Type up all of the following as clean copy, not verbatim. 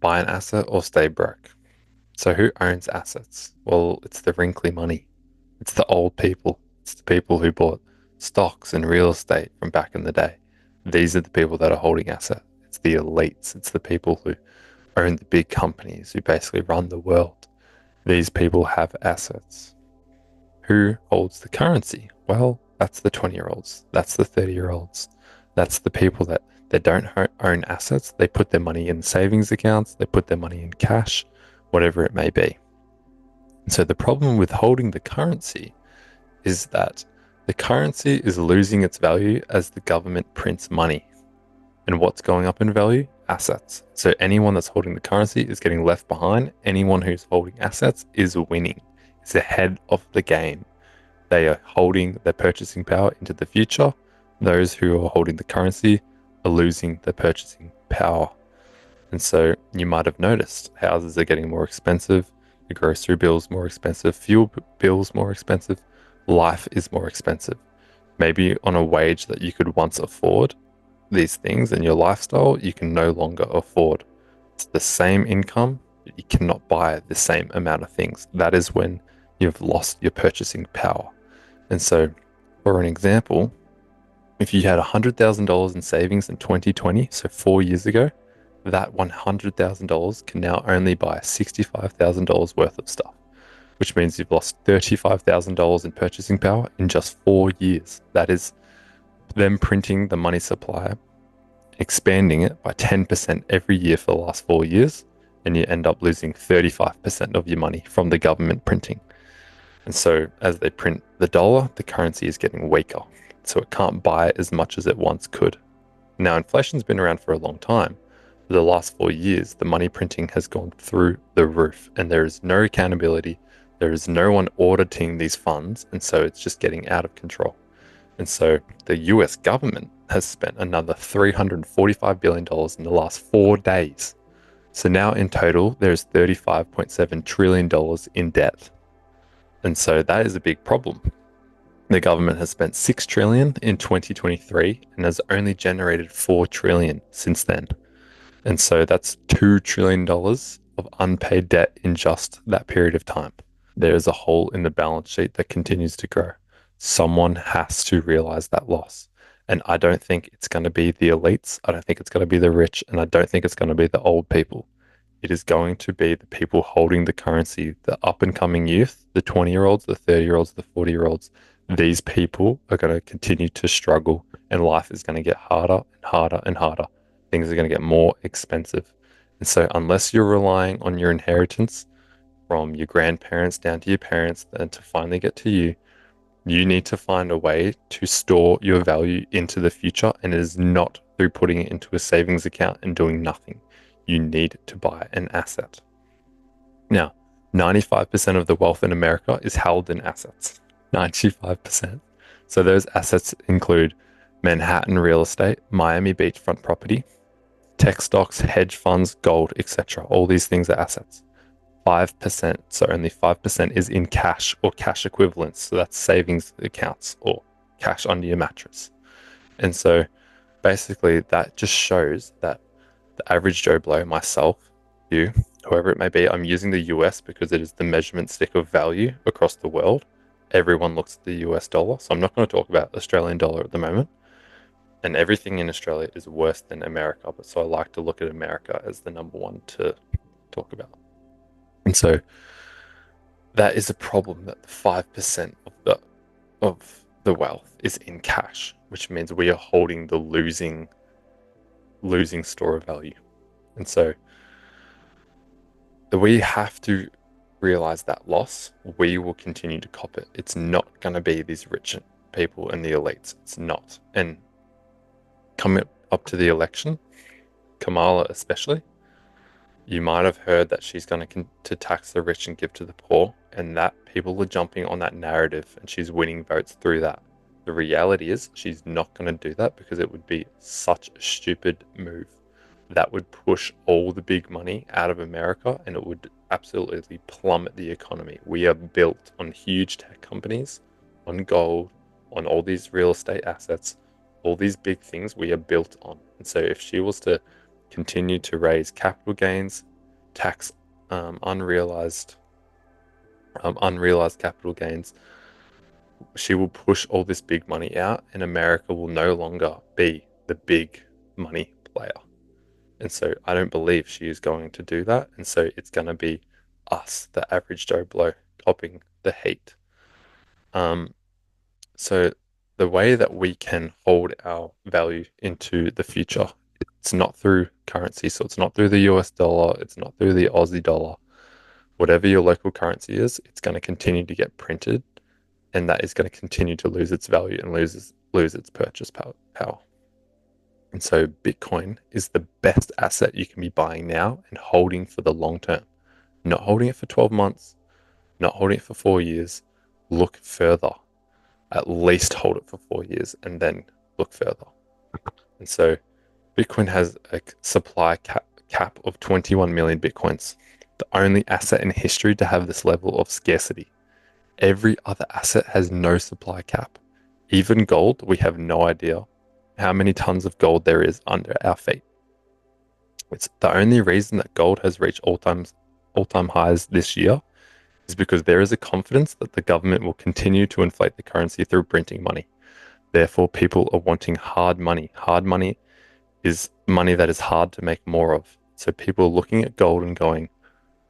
buy an asset or stay broke. So who owns assets? Well, it's the wrinkly money. It's the old people. It's the people who bought stocks and real estate from back in the day. These are the people that are holding asset. It's the elites. It's the people who own the big companies who basically run the world. These people have assets. Who holds the currency? Well, that's the 20-year-olds. That's the 30-year-olds. That's the people that they don't own assets. They put their money in savings accounts. They put their money in cash, whatever it may be. And so the problem with holding the currency is that the currency is losing its value as the government prints money. And what's going up in value? Assets. So anyone that's holding the currency is getting left behind. Anyone who's holding assets is winning. It's ahead of the game. They are holding their purchasing power into the future. Those who are holding the currency are losing their purchasing power. And so you might have noticed houses are getting more expensive, the grocery bills more expensive, fuel bills more expensive, life is more expensive. Maybe on a wage that you could once afford these things in your lifestyle, you can no longer afford. It's the same income, but you cannot buy the same amount of things. That is when you've lost your purchasing power. And so, for an example, if you had $100,000 in savings in 2020, so 4 years ago, that $100,000 can now only buy $65,000 worth of stuff, which means you've lost $35,000 in purchasing power in just 4 years. That is them printing the money supply, expanding it by 10% every year for the last 4 years, and you end up losing 35% of your money from the government printing. And so as they print the dollar, the currency is getting weaker. So it can't buy as much as it once could. Now, inflation's been around for a long time. For the last 4 years, the money printing has gone through the roof, and there is no accountability. There is no one auditing these funds, and so it's just getting out of control. And so the US government has spent another $345 billion in the last 4 days. So now in total, there's $35.7 trillion in debt. And so that is a big problem. The government has spent $6 trillion in 2023 and has only generated $4 trillion since then. And so that's $2 trillion of unpaid debt in just that period of time. There is a hole in the balance sheet that continues to grow. Someone has to realize that loss. And I don't think it's going to be the elites. I don't think it's going to be the rich. And I don't think it's going to be the old people. It is going to be the people holding the currency, the up and coming youth, the 20-year-olds, the 30-year-olds, the 40-year-olds. These people are going to continue to struggle, and life is going to get harder and harder and harder. Things are going to get more expensive. And so unless you're relying on your inheritance from your grandparents down to your parents and to finally get to you, you need to find a way to store your value into the future, and it is not through putting it into a savings account and doing nothing. You need to buy an asset. Now, 95% of the wealth in America is held in assets. 95%. So those assets include Manhattan real estate, Miami beachfront property, tech stocks, hedge funds, gold, etc. All these things are assets. 5%, so only 5% is in cash or cash equivalents. So that's savings accounts or cash under your mattress. And so basically that just shows that the average Joe Blow, myself, you, whoever it may be, I'm using the US because it is the measurement stick of value across the world. Everyone looks at the US dollar. So I'm not going to talk about Australian dollar at the moment. And everything in Australia is worse than America. But so I like to look at America as the number one to talk about. And so that is a problem, that the 5% of the wealth is in cash, which means we are holding the losing store of value. And so we have to realize that loss. We will continue to cop it. It's not going to be these rich people and the elites. It's not. And coming up to the election, Kamala especially, you might have heard that she's going to tax the rich and give to the poor, and that people are jumping on that narrative and she's winning votes through that. The reality is she's not going to do that because it would be such a stupid move. That would push all the big money out of America, and it would absolutely plummet the economy. We are built on huge tech companies, on gold, on all these real estate assets, all these big things we are built on. And so if she was to continue to raise capital gains, tax unrealized unrealized capital gains. She will push all this big money out, and America will no longer be the big money player. And so I don't believe she is going to do that. And so it's going to be us, the average Joe Blow, copping the heat. Um, so the way that we can hold our value into the future, it's not through currency. So it's not through the US dollar. It's not through the Aussie dollar. Whatever your local currency is, it's going to continue to get printed, and that is going to continue to lose its value and lose its purchase power. And so Bitcoin is the best asset you can be buying now and holding for the long term. Not holding it for 12 months, not holding it for 4 years. Look further. At least hold it for 4 years and then look further. And so Bitcoin has a supply cap of 21 million Bitcoins, the only asset in history to have this level of scarcity. Every other asset has no supply cap. Even gold, we have no idea how many tons of gold there is under our feet. It's the only reason that gold has reached all-time highs this year is because there is a confidence that the government will continue to inflate the currency through printing money. Therefore, people are wanting hard money. Hard money is money that is hard to make more of. So people are looking at gold and going,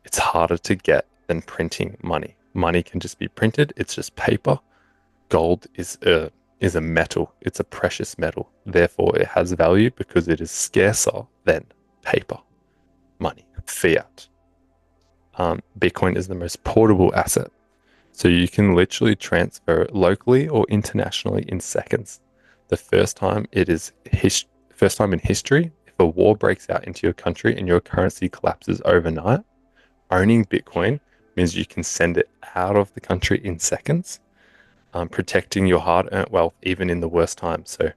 it's harder to get than printing money. Money can just be printed. It's just paper. Gold is a metal. It's a precious metal. Therefore, it has value because it is scarcer than paper, money, fiat. Bitcoin is the most portable asset. So you can literally transfer it locally or internationally in seconds. The first time in history, if a war breaks out into your country and your currency collapses overnight, owning Bitcoin means you can send it out of the country in seconds, protecting your hard-earned wealth even in the worst times. So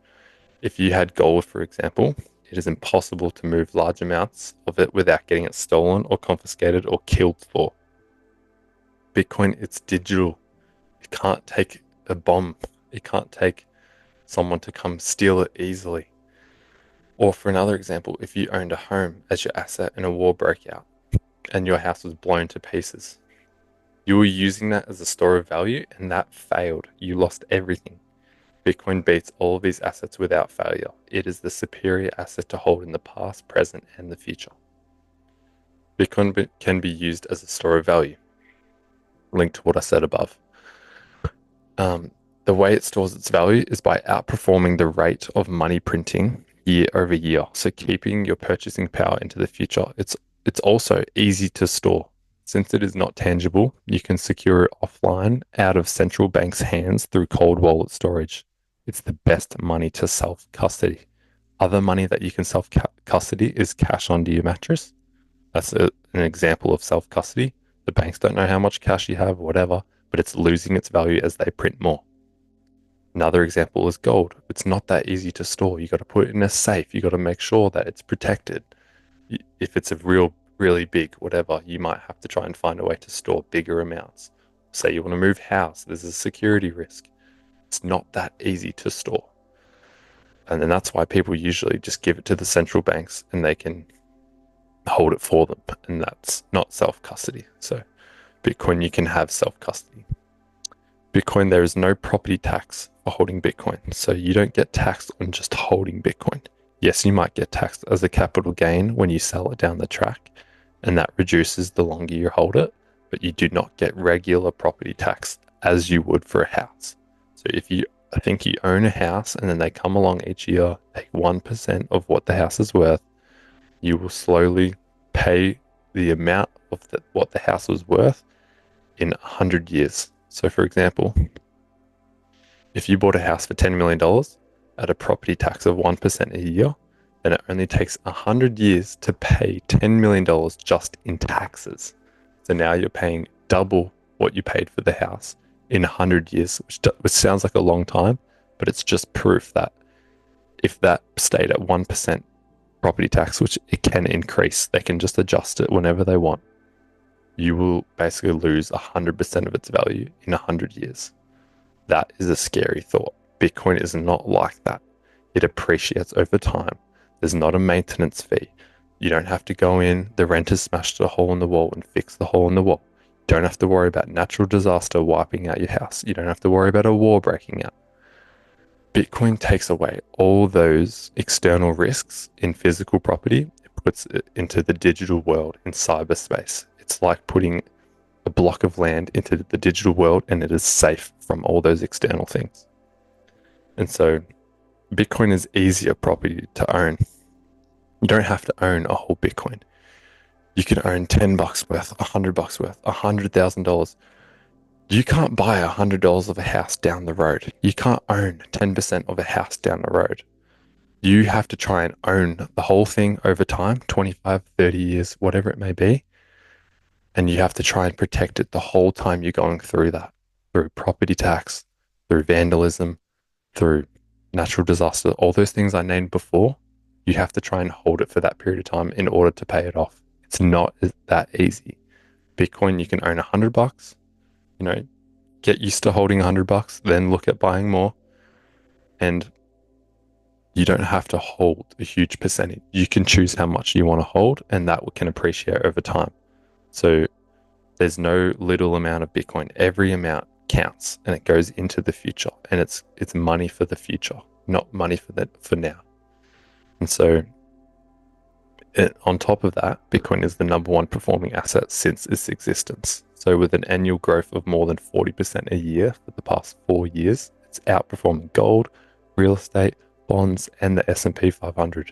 if you had gold, for example, it is impossible to move large amounts of it without getting it stolen or confiscated or killed for. Bitcoin, it's digital. It can't take a bomb. It can't take someone to come steal it easily. Or for another example, if you owned a home as your asset and a war broke out and your house was blown to pieces, you were using that as a store of value and that failed. You lost everything. Bitcoin beats all of these assets without failure. It is the superior asset to hold in the past, present, and the future. Bitcoin can be used as a store of value, linked to what I said above. The way it stores its value is by outperforming the rate of money printing year over year. So keeping your purchasing power into the future. It's also easy to store. Since it is not tangible, you can secure it offline out of central banks' hands through cold wallet storage. It's the best money to self-custody. Other money that you can self-custody is cash under your mattress. That's an example of self-custody. The banks don't know how much cash you have, whatever, but it's losing its value as they print more. Another example is gold. It's not that easy to store. You got to put it in a safe. You got to make sure that it's protected. If it's a really big, whatever, you might have to try and find a way to store bigger amounts. Say you want to move house, there's a security risk. It's not that easy to store. And then that's why people usually just give it to the central banks and they can hold it for them. And that's not self-custody. So Bitcoin, you can have self-custody. Bitcoin, there is no property tax for holding Bitcoin. So you don't get taxed on just holding Bitcoin. Yes, you might get taxed as a capital gain when you sell it down the track, and that reduces the longer you hold it, but you do not get regular property tax as you would for a house. So if you think you own a house and then they come along each year, take 1% of what the house is worth, you will slowly pay the amount of what the house was worth in 100 years. So for example, if you bought a house for $10 million at a property tax of 1% a year, then it only takes 100 years to pay $10 million just in taxes. So now you're paying double what you paid for the house in 100 years, which sounds like a long time, but it's just proof that if that stayed at 1% property tax, which it can increase, they can just adjust it whenever they want, you will basically lose 100% of its value in 100 years. That is a scary thought. Bitcoin is not like that. It appreciates over time. There's not a maintenance fee. You don't have to go in, the renters smashed a hole in the wall and fix the hole in the wall. You don't have to worry about natural disaster wiping out your house. You don't have to worry about a war breaking out. Bitcoin takes away all those external risks in physical property. It puts it into the digital world in cyberspace. It's like putting a block of land into the digital world, and it is safe from all those external things. And so Bitcoin is easier property to own. You don't have to own a whole Bitcoin. You can own $10 worth, $100 worth, $100,000. You can't buy $100 of a house down the road. You can't own 10% of a house down the road. You have to try and own the whole thing over time, 25, 30 years, whatever it may be. And you have to try and protect it the whole time you're going through that, through property tax, through vandalism, through natural disaster, all those things I named before. You have to try and hold it for that period of time in order to pay it off. It's not that easy. Bitcoin, you can own $100, get used to holding $100, then look at buying more. And you don't have to hold a huge percentage. You can choose how much you want to hold, and that can appreciate over time. So there's no little amount of Bitcoin. Every amount counts, and it goes into the future, and it's money for the future, not money for now. And so on top of that, Bitcoin is the number one performing asset since its existence. So with an annual growth of more than 40% a year for the past 4 years, it's outperforming gold, real estate, bonds, and the S&P 500.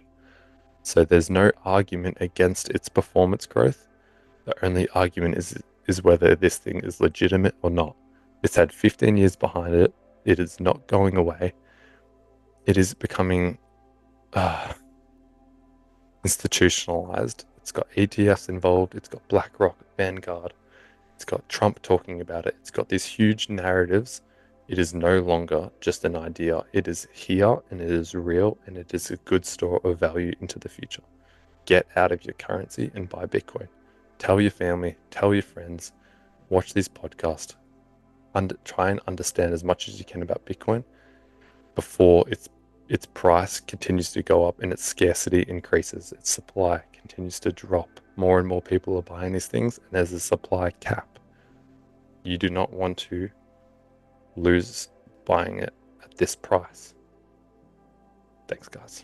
So there's no argument against its performance growth. The only argument is whether this thing is legitimate or not. It's had 15 years behind it. It is not going away. It is becoming institutionalized. It's got ETFs involved. It's got BlackRock, Vanguard. It's got Trump talking about it. It's got these huge narratives. It is no longer just an idea. It is here, and it is real, and it is a good store of value into the future. Get out of your currency and buy Bitcoin. Tell your family, tell your friends, watch this podcast, try and understand as much as you can about Bitcoin before its price continues to go up and its scarcity increases, its supply continues to drop. More and more people are buying these things, and there's a supply cap. You do not want to lose buying it at this price. Thanks, guys.